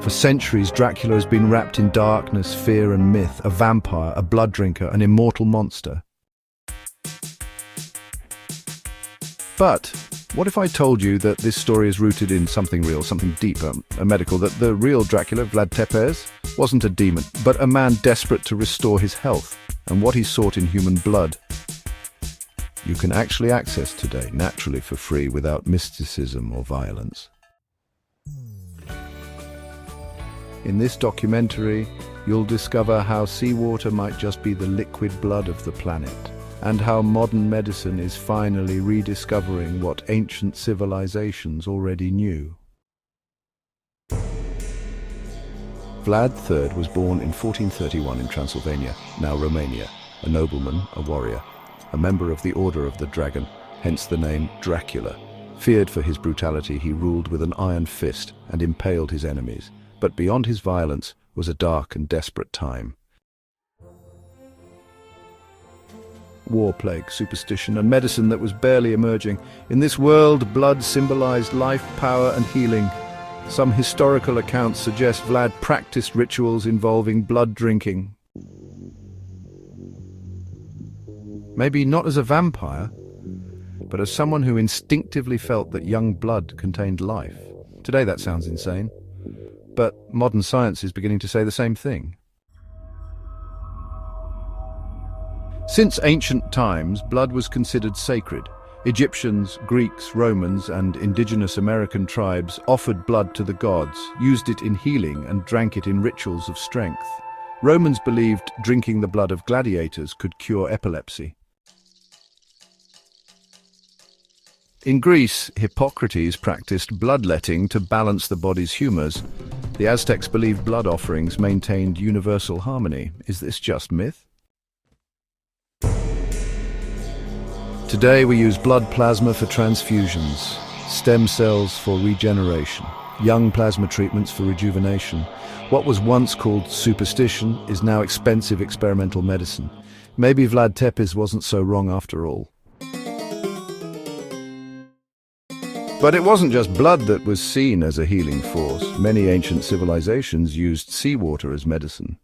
For centuries, Dracula has been wrapped in darkness, fear and myth, a vampire, a blood drinker, an immortal monster. But what if I told you that this story is rooted in something real, something deeper, a medical, that the real Dracula, Vlad Tepes, wasn't a demon, but a man desperate to restore his health and what he sought in human blood? You can actually access today, naturally for free, without mysticism or violence. In this documentary, you'll discover how seawater might just be the liquid blood of the planet, and how modern medicine is finally rediscovering what ancient civilizations already knew. Vlad III was born in 1431 in Transylvania, now Romania, a nobleman, a warrior, a member of the Order of the Dragon, hence the name Dracula. Feared for his brutality, he ruled with an iron fist and impaled his enemies. But beyond his violence was a dark and desperate time. War, plague, superstition, and medicine that was barely emerging. In this world, blood symbolized life, power, and healing. Some historical accounts suggest Vlad practiced rituals involving blood drinking. Maybe not as a vampire, but as someone who instinctively felt that young blood contained life. Today that sounds insane, but modern science is beginning to say the same thing. Since ancient times, blood was considered sacred. Egyptians, Greeks, Romans, and indigenous American tribes offered blood to the gods, used it in healing, and drank it in rituals of strength. Romans believed drinking the blood of gladiators could cure epilepsy. In Greece, Hippocrates practiced bloodletting to balance the body's humors. The Aztecs believed blood offerings maintained universal harmony. Is this just myth? Today we use blood plasma for transfusions, stem cells for regeneration, young plasma treatments for rejuvenation. What was once called superstition is now expensive experimental medicine. Maybe Vlad Tepes wasn't so wrong after all. But it wasn't just blood that was seen as a healing force. Many ancient civilizations used seawater as medicine.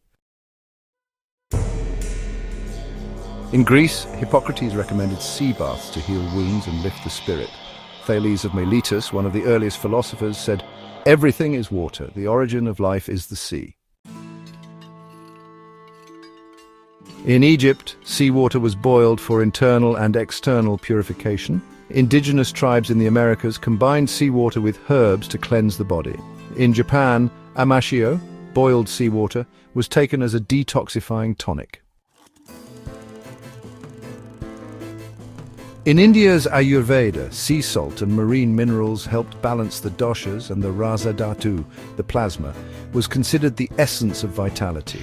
In Greece, Hippocrates recommended sea baths to heal wounds and lift the spirit. Thales of Miletus, one of the earliest philosophers, said, "Everything is water. The origin of life is the sea." In Egypt, seawater was boiled for internal and external purification. Indigenous tribes in the Americas combined seawater with herbs to cleanse the body. In Japan, amashio, boiled seawater, was taken as a detoxifying tonic. In India's Ayurveda, sea salt and marine minerals helped balance the doshas, and the rasa dhatu, the plasma, was considered the essence of vitality.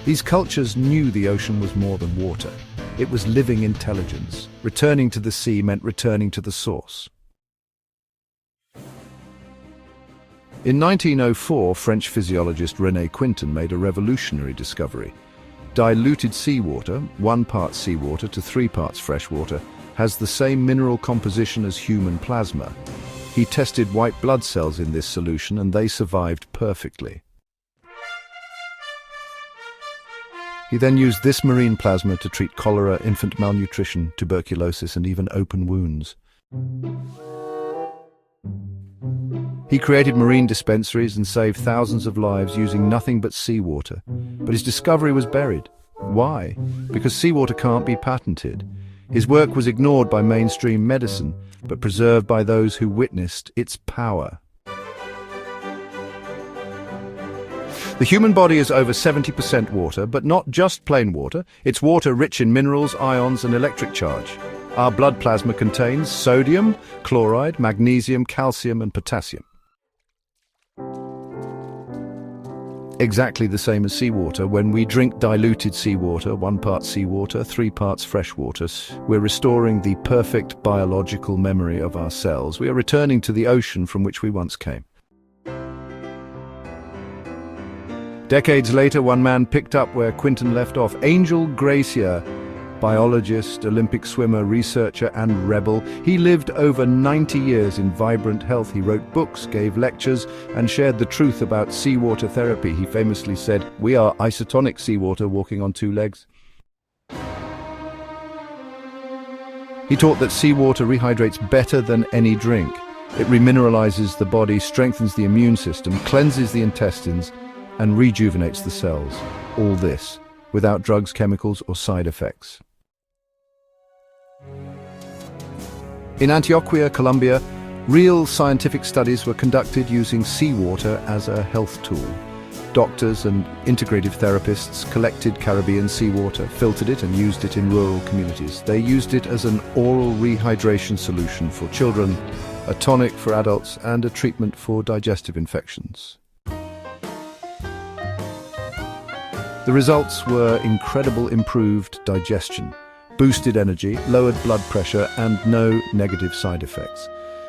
These cultures knew the ocean was more than water. It was living intelligence. Returning to the sea meant returning to the source. In 1904, French physiologist René Quinton made a revolutionary discovery. Diluted seawater, 1 part seawater to 3 parts fresh water, has the same mineral composition as human plasma. He tested white blood cells in this solution and they survived perfectly. He then used this marine plasma to treat cholera, infant malnutrition, tuberculosis, and even open wounds. He created marine dispensaries and saved thousands of lives using nothing but seawater. But his discovery was buried. Why? Because seawater can't be patented. His work was ignored by mainstream medicine, but preserved by those who witnessed its power. The human body is over 70% water, but not just plain water. It's water rich in minerals, ions, and electric charge. Our blood plasma contains sodium, chloride, magnesium, calcium, and potassium. Exactly the same as seawater. When we drink diluted seawater, 1 part seawater, 3 parts fresh water, we're restoring the perfect biological memory of our cells. We are returning to the ocean from which we once came. Decades later, one man picked up where Quinton left off. Angel Gracia Biologist, Olympic swimmer, researcher, and rebel, he lived over 90 years in vibrant health. He wrote books, gave lectures, and shared the truth about seawater therapy. He famously said, "We are isotonic seawater walking on two legs." He taught that seawater rehydrates better than any drink. It remineralizes the body, strengthens the immune system, cleanses the intestines, and rejuvenates the cells. All this without drugs, chemicals, or side effects. In Antioquia, Colombia, real scientific studies were conducted using seawater as a health tool. Doctors and integrative therapists collected Caribbean seawater, filtered it, and used it in rural communities. They used it as an oral rehydration solution for children, a tonic for adults, and a treatment for digestive infections. The results were incredible: improved digestion, boosted energy, lowered blood pressure, and no negative side effects.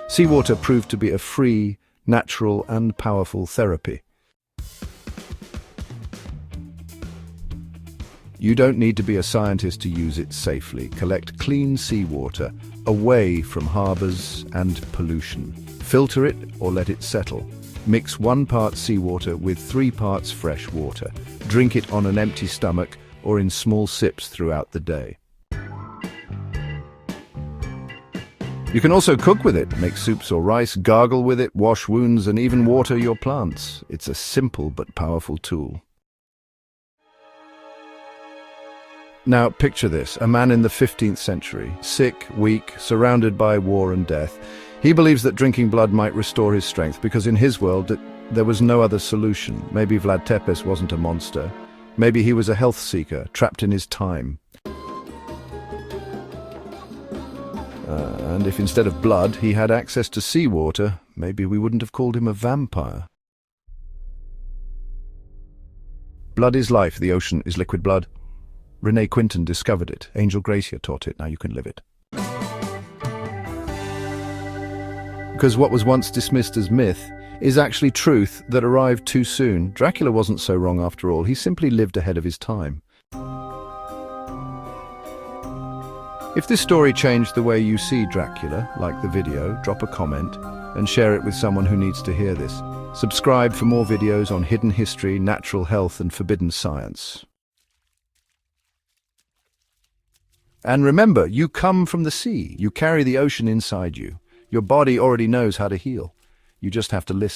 Seawater proved to be a free, natural, and powerful therapy. You don't need to be a scientist to use it safely. Collect clean seawater away from harbors and pollution. Filter it or let it settle. Mix 1 part seawater with 3 parts fresh water. Drink it on an empty stomach or in small sips throughout the day. You can also cook with it, make soups or rice, gargle with it, wash wounds, and even water your plants. It's a simple but powerful tool. Now picture this, a man in the 15th century, sick, weak, surrounded by war and death. He believes that drinking blood might restore his strength because in his world there was no other solution. Maybe Vlad Tepes wasn't a monster. Maybe he was a health seeker, trapped in his time. And if instead of blood he had access to seawater, maybe we wouldn't have called him a vampire. Blood is life, the ocean is liquid blood. Renee Quinton discovered it. Angel Gracia taught it. Now you can live it. Because what was once dismissed as myth is actually truth that arrived too soon. Dracula wasn't so wrong after all. He simply lived ahead of his time. If this story changed the way you see Dracula, like the video, drop a comment and share it with someone who needs to hear this. Subscribe for more videos on hidden history, natural health, and forbidden science. And remember, you come from the sea. You carry the ocean inside you. Your body already knows how to heal. You just have to listen.